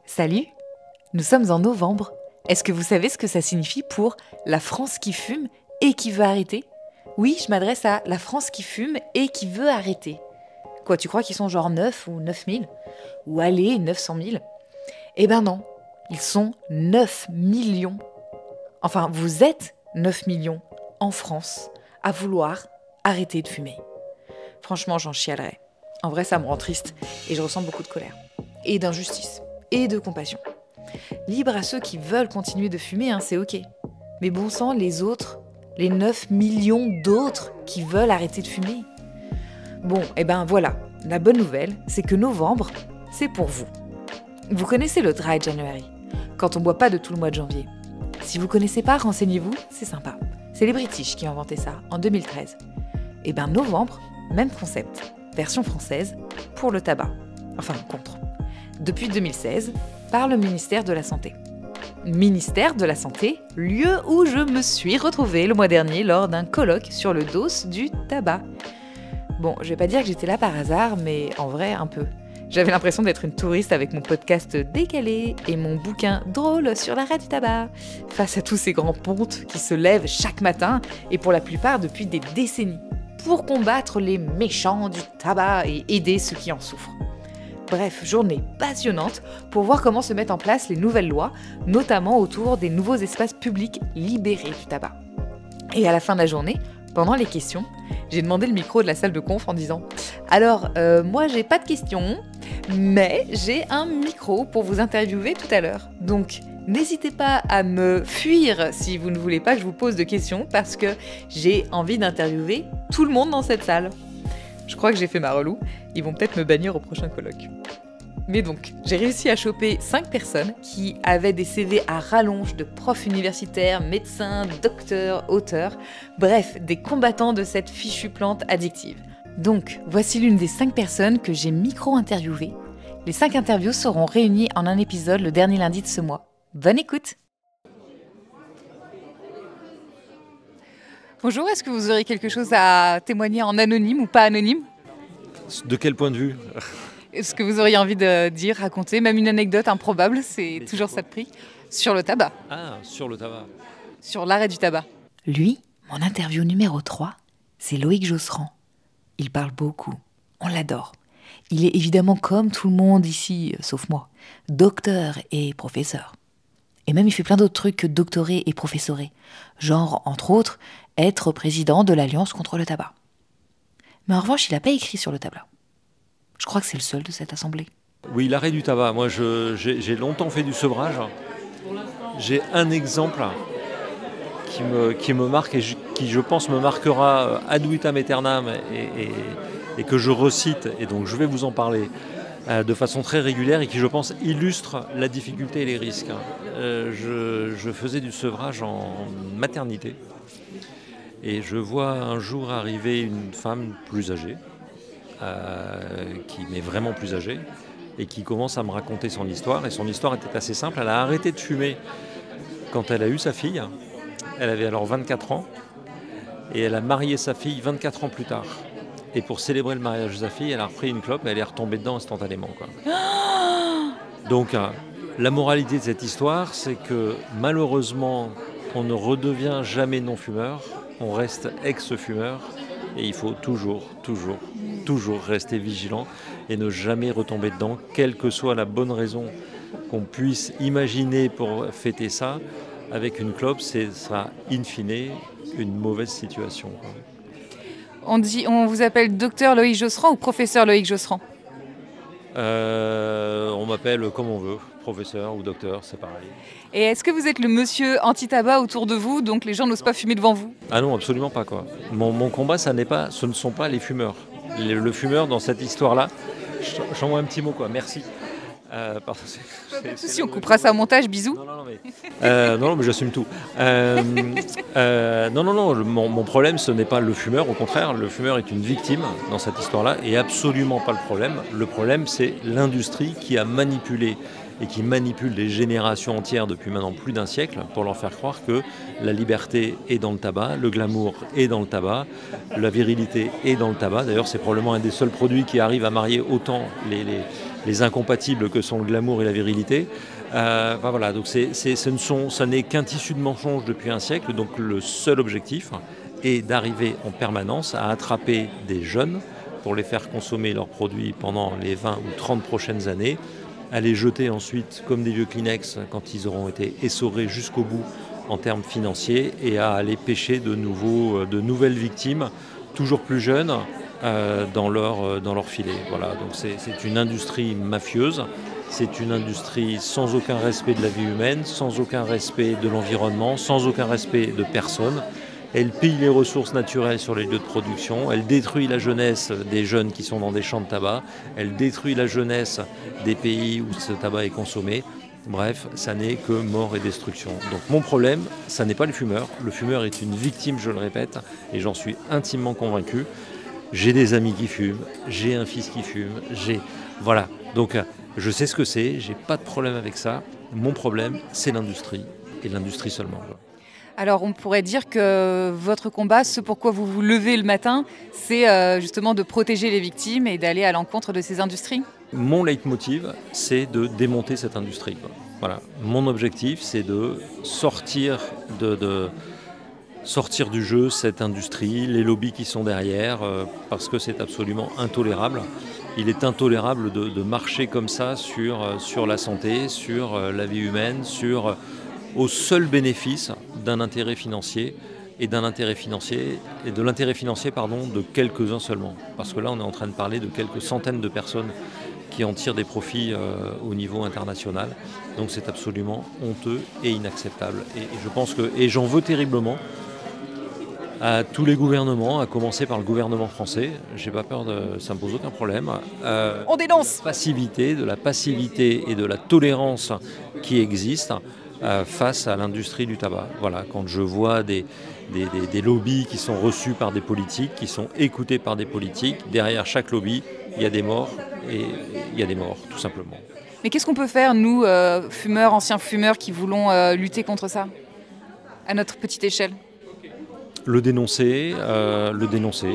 Salut, nous sommes en novembre. Est-ce que vous savez ce que ça signifie pour la France qui fume et qui veut arrêter? Oui, je m'adresse à la France qui fume et qui veut arrêter. Quoi, tu crois qu'ils sont genre 9 ou 9000? Ou allez, 900 000? Eh ben non, ils sont 9 millions. Enfin, vous êtes 9 millions en France à vouloir arrêter de fumer. Franchement, j'en chialerais. En vrai, ça me rend triste et je ressens beaucoup de colère. Et d'injustice. Et de compassion. Libre à ceux qui veulent continuer de fumer, c'est ok. Mais bon sang, les autres, les 9 millions d'autres qui veulent arrêter de fumer. Bon, et ben voilà, la bonne nouvelle, c'est que novembre, c'est pour vous. Vous connaissez le Dry January, quand on boit pas de tout le mois de janvier. Si vous connaissez pas, renseignez-vous, c'est sympa. C'est les British qui ont inventé ça, en 2013. Et ben novembre, même concept, version française, pour le tabac. Enfin, contre. Depuis 2016, par le ministère de la Santé. Ministère de la Santé, lieu où je me suis retrouvée le mois dernier lors d'un colloque sur le dos du tabac. Bon, je vais pas dire que j'étais là par hasard, mais en vrai, un peu. J'avais l'impression d'être une touriste avec mon podcast décalé et mon bouquin drôle sur l'arrêt du tabac, face à tous ces grands pontes qui se lèvent chaque matin, et pour la plupart depuis des décennies, pour combattre les méchants du tabac et aider ceux qui en souffrent. Bref, journée passionnante pour voir comment se mettent en place les nouvelles lois, notamment autour des nouveaux espaces publics libérés du tabac. Et à la fin de la journée, pendant les questions, j'ai demandé le micro de la salle de conf en disant « Alors, moi j'ai pas de questions, mais j'ai un micro pour vous interviewer tout à l'heure. Donc, n'hésitez pas à me fuir si vous ne voulez pas que je vous pose de questions parce que j'ai envie d'interviewer tout le monde dans cette salle. » Je crois que j'ai fait ma relou, ils vont peut-être me bannir au prochain colloque. Mais donc, j'ai réussi à choper 5 personnes qui avaient des CV à rallonge de profs universitaires, médecins, docteurs, auteurs, bref, des combattants de cette fichue plante addictive. Donc, voici l'une des 5 personnes que j'ai micro-interviewées. Les 5 interviews seront réunies en un épisode le dernier lundi de ce mois. Bonne écoute! Bonjour, est-ce que vous aurez quelque chose à témoigner en anonyme ou pas anonyme? De quel point de vue? Est-ce que vous auriez envie de dire, raconter, même une anecdote improbable, c'est toujours ça de prix, sur le tabac? Ah, sur le tabac. Sur l'arrêt du tabac. Lui, mon interview numéro 3, c'est Loïc Josserand. Il parle beaucoup, on l'adore. Il est évidemment comme tout le monde ici, sauf moi, docteur et professeur. Et même il fait plein d'autres trucs que doctorer et professorer. Genre, entre autres, être président de l'Alliance contre le tabac. Mais en revanche, il n'a pas écrit sur le tabac. Je crois que c'est le seul de cette assemblée. Oui, l'arrêt du tabac. Moi, j'ai longtemps fait du sevrage. J'ai un exemple qui me marque et qui, je pense, me marquera ad vitam aeternam et que je recite. Et donc, je vais vous en parler de façon très régulière et qui, je pense, illustre la difficulté et les risques. Je faisais du sevrage en maternité et je vois un jour arriver une femme plus âgée, qui m'est vraiment plus âgée et qui commence à me raconter son histoire. Et son histoire était assez simple. Elle a arrêté de fumer quand elle a eu sa fille. Elle avait alors 24 ans et elle a marié sa fille 24 ans plus tard. Et pour célébrer le mariage de sa fille, elle a repris une clope et elle est retombée dedans instantanément, quoi. Donc, la moralité de cette histoire, c'est que malheureusement, on ne redevient jamais non-fumeur, on reste ex-fumeur et il faut toujours rester vigilant et ne jamais retomber dedans, quelle que soit la bonne raison qu'on puisse imaginer pour fêter ça. Avec une clope, ce sera in fine une mauvaise situation, quoi. On vous appelle docteur Loïc Josserand ou professeur Loïc Josserand? On m'appelle comme on veut, professeur ou docteur, c'est pareil. Et est-ce que vous êtes le monsieur anti-tabac autour de vous, donc les gens n'osent pas fumer devant vous? Ah non, absolument pas, quoi. Mon combat, ce ne sont pas les fumeurs. Le fumeur dans cette histoire-là, j'envoie un petit mot, quoi, merci. Si on coupera ça au montage, bisous. Non, mais j'assume tout. Mon problème, ce n'est pas le fumeur, au contraire, le fumeur est une victime dans cette histoire-là et absolument pas le problème. Le problème, c'est l'industrie qui a manipulé et qui manipule des générations entières depuis maintenant plus d'un siècle pour leur faire croire que la liberté est dans le tabac, le glamour est dans le tabac, la virilité est dans le tabac. D'ailleurs, c'est probablement un des seuls produits qui arrive à marier autant les les incompatibles que sont le glamour et la virilité. Enfin, voilà, donc ça n'est qu'un tissu de mensonges depuis un siècle, donc le seul objectif est d'arriver en permanence à attraper des jeunes pour les faire consommer leurs produits pendant les 20 ou 30 prochaines années, à les jeter ensuite comme des vieux Kleenex quand ils auront été essorés jusqu'au bout en termes financiers, et à aller pêcher de nouvelles victimes, toujours plus jeunes, dans leur filet. Voilà, donc c'est une industrie mafieuse, c'est une industrie sans aucun respect de la vie humaine, sans aucun respect de l'environnement, sans aucun respect de personne. Elle pille les ressources naturelles sur les lieux de production, elle détruit la jeunesse des jeunes qui sont dans des champs de tabac, elle détruit la jeunesse des pays où ce tabac est consommé. Bref, ça n'est que mort et destruction. Donc mon problème, ça n'est pas le fumeur. Le fumeur est une victime, je le répète, et j'en suis intimement convaincu. J'ai des amis qui fument, j'ai un fils qui fume, voilà. Donc je sais ce que c'est, j'ai pas de problème avec ça. Mon problème, c'est l'industrie, et l'industrie seulement. Alors on pourrait dire que votre combat, ce pourquoi vous vous levez le matin, c'est justement de protéger les victimes et d'aller à l'encontre de ces industries. Mon leitmotiv, c'est de démonter cette industrie. Voilà. Mon objectif, c'est de sortir du jeu cette industrie, les lobbies qui sont derrière, parce que c'est absolument intolérable. Il est intolérable de marcher comme ça sur la santé, sur la vie humaine, au seul bénéfice d'un intérêt financier, et de l'intérêt financier de quelques-uns seulement. Parce que là, on est en train de parler de quelques centaines de personnes qui en tirent des profits au niveau international. Donc c'est absolument honteux et inacceptable. Et je pense et j'en veux terriblement à tous les gouvernements, à commencer par le gouvernement français. J'ai pas peur ça me pose aucun problème. On dénonce De la passivité et de la tolérance qui existent face à l'industrie du tabac. Voilà, quand je vois des lobbies qui sont reçus par des politiques, qui sont écoutés par des politiques, derrière chaque lobby, il y a des morts, et il y a des morts, tout simplement. Mais qu'est-ce qu'on peut faire, nous, fumeurs, anciens fumeurs, qui voulons lutter contre ça, à notre petite échelle ? Le dénoncer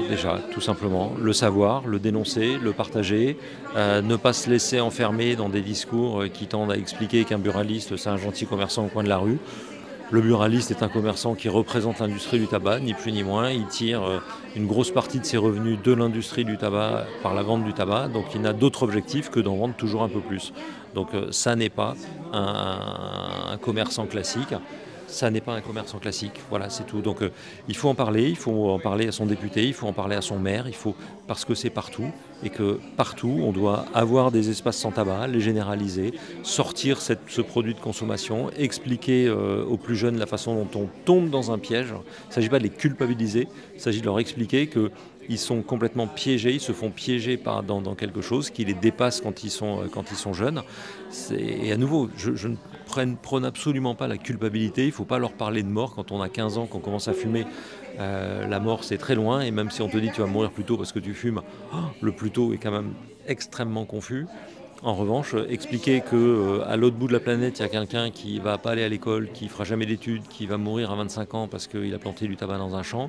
déjà, tout simplement. Le savoir, le dénoncer, le partager. Ne pas se laisser enfermer dans des discours qui tendent à expliquer qu'un buraliste, c'est un gentil commerçant au coin de la rue. Le buraliste est un commerçant qui représente l'industrie du tabac, ni plus ni moins. Il tire une grosse partie de ses revenus de l'industrie du tabac par la vente du tabac. Donc il n'a d'autre objectif que d'en vendre toujours un peu plus. Donc ça n'est pas un commerçant classique. Ça n'est pas un commerçant classique, voilà, c'est tout. Donc il faut en parler à son député, il faut en parler à son maire, parce que c'est partout, et que partout on doit avoir des espaces sans tabac, les généraliser, sortir ce produit de consommation, expliquer aux plus jeunes la façon dont on tombe dans un piège. Il ne s'agit pas de les culpabiliser, il s'agit de leur expliquer qu'ils sont complètement piégés, ils se font piéger dans quelque chose qui les dépasse quand ils sont jeunes. Et à nouveau, je ne prône absolument pas la culpabilité, il ne faut pas leur parler de mort quand on a 15 ans, qu'on commence à fumer. La mort, c'est très loin, et même si on te dit tu vas mourir plus tôt parce que tu fumes, le plus tôt est quand même extrêmement confus. En revanche, expliquer qu'à l'autre bout de la planète, il y a quelqu'un qui ne va pas aller à l'école, qui ne fera jamais d'études, qui va mourir à 25 ans parce qu'il a planté du tabac dans un champ,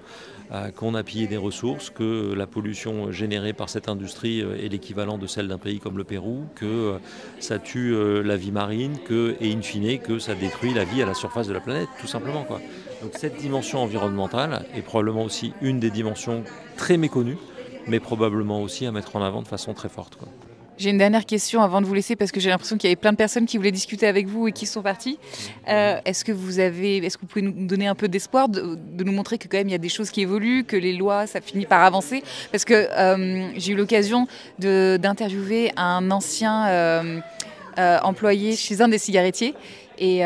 qu'on a pillé des ressources, que la pollution générée par cette industrie est l'équivalent de celle d'un pays comme le Pérou, que ça tue la vie marine, et in fine, que ça détruit la vie à la surface de la planète, tout simplement, quoi. Donc cette dimension environnementale est probablement aussi une des dimensions très méconnues, mais probablement aussi à mettre en avant de façon très forte, quoi. J'ai une dernière question avant de vous laisser, parce que j'ai l'impression qu'il y avait plein de personnes qui voulaient discuter avec vous et qui sont parties. Est-ce que vous pouvez nous donner un peu d'espoir, de nous montrer que quand même il y a des choses qui évoluent, que les lois, ça finit par avancer? Parce que j'ai eu l'occasion d'interviewer un ancien employé chez un des cigarettiers. Et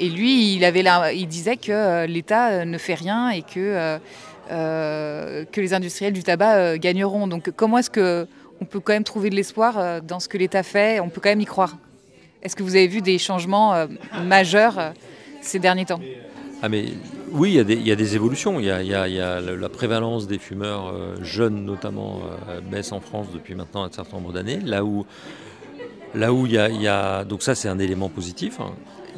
lui, il disait que l'État ne fait rien et que les industriels du tabac gagneront. Donc comment est-ce qu'on peut quand même trouver de l'espoir dans ce que l'État fait? On peut quand même y croire. Est-ce que vous avez vu des changements majeurs ces derniers temps? Mais oui, il y a des évolutions. Il y a la prévalence des fumeurs jeunes, notamment, baisse en France depuis maintenant un certain nombre d'années. Là où il y a donc ça, c'est un élément positif.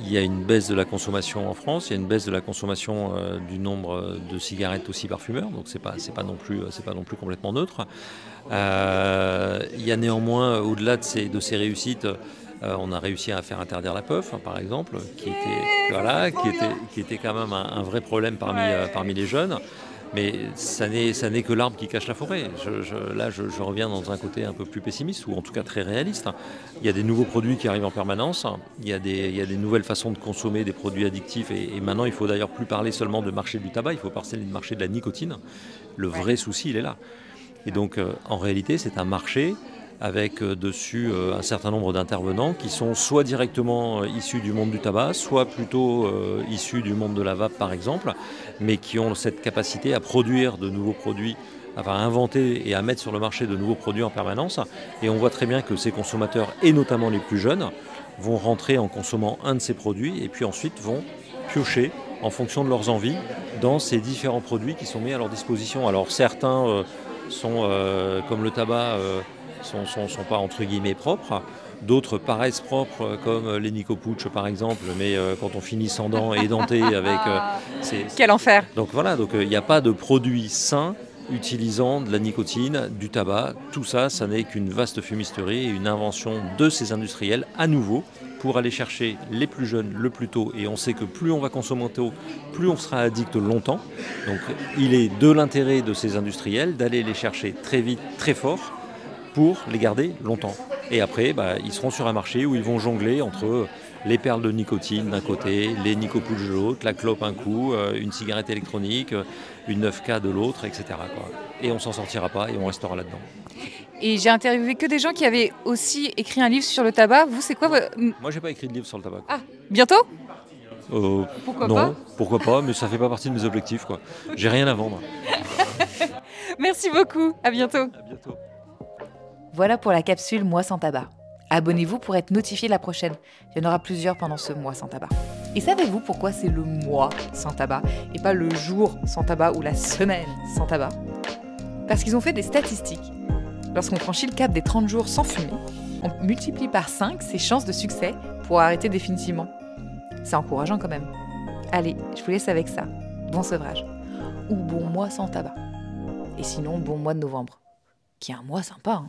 Il y a une baisse de la consommation en France, il y a une baisse de la consommation du nombre de cigarettes aussi par fumeur, donc c'est pas non plus complètement neutre. Il y a néanmoins, au-delà de ces réussites, on a réussi à faire interdire la puff, hein, par exemple, qui était quand même un vrai problème parmi les jeunes. Mais ça n'est que l'arbre qui cache la forêt. Là, je reviens dans un côté un peu plus pessimiste, ou en tout cas très réaliste. Il y a des nouveaux produits qui arrivent en permanence. Il y a des nouvelles façons de consommer des produits addictifs. Et maintenant, il faut d'ailleurs plus parler seulement de marché du tabac, il faut parler du marché de la nicotine. Le vrai souci, il est là. Et donc, en réalité, c'est un marché avec dessus un certain nombre d'intervenants qui sont soit directement issus du monde du tabac, soit plutôt issus du monde de la vape par exemple, mais qui ont cette capacité à produire de nouveaux produits, à inventer et à mettre sur le marché de nouveaux produits en permanence. Et on voit très bien que ces consommateurs, et notamment les plus jeunes, vont rentrer en consommant un de ces produits et puis ensuite vont piocher en fonction de leurs envies dans ces différents produits qui sont mis à leur disposition. Alors certains sont, comme le tabac, sont pas entre guillemets propres. D'autres paraissent propres, comme les Nicopouches par exemple, mais quand on finit sans dents et édenté avec... Quel enfer! Donc voilà, il n'y a pas de produit sain utilisant de la nicotine, du tabac. Tout ça, ça n'est qu'une vaste fumisterie et une invention de ces industriels à nouveau pour aller chercher les plus jeunes le plus tôt. Et on sait que plus on va consommer tôt, plus on sera addict longtemps. Donc il est de l'intérêt de ces industriels d'aller les chercher très vite, très fort, pour les garder longtemps. Et après, ils seront sur un marché où ils vont jongler entre les perles de nicotine d'un côté, les nicopouches de l'autre, la clope un coup, une cigarette électronique, une 9K de l'autre, etc. Et on s'en sortira pas et on restera là-dedans. Et j'ai interviewé que des gens qui avaient aussi écrit un livre sur le tabac. Vous, c'est quoi Moi, j'ai pas écrit de livre sur le tabac. Ah, bientôt? Pourquoi pas? Pourquoi pas, mais ça fait pas partie de mes objectifs. J'ai rien à vendre. Merci beaucoup, à bientôt. À bientôt. Voilà pour la capsule Mois sans tabac. Abonnez-vous pour être notifié la prochaine. Il y en aura plusieurs pendant ce mois sans tabac. Et savez-vous pourquoi c'est le mois sans tabac et pas le jour sans tabac ou la semaine sans tabac? Parce qu'ils ont fait des statistiques. Lorsqu'on franchit le cap des 30 jours sans fumer, on multiplie par 5 ses chances de succès pour arrêter définitivement. C'est encourageant quand même. Allez, je vous laisse avec ça. Bon sevrage. Ou bon mois sans tabac. Et sinon, bon mois de novembre. Qui est un mois sympa, hein.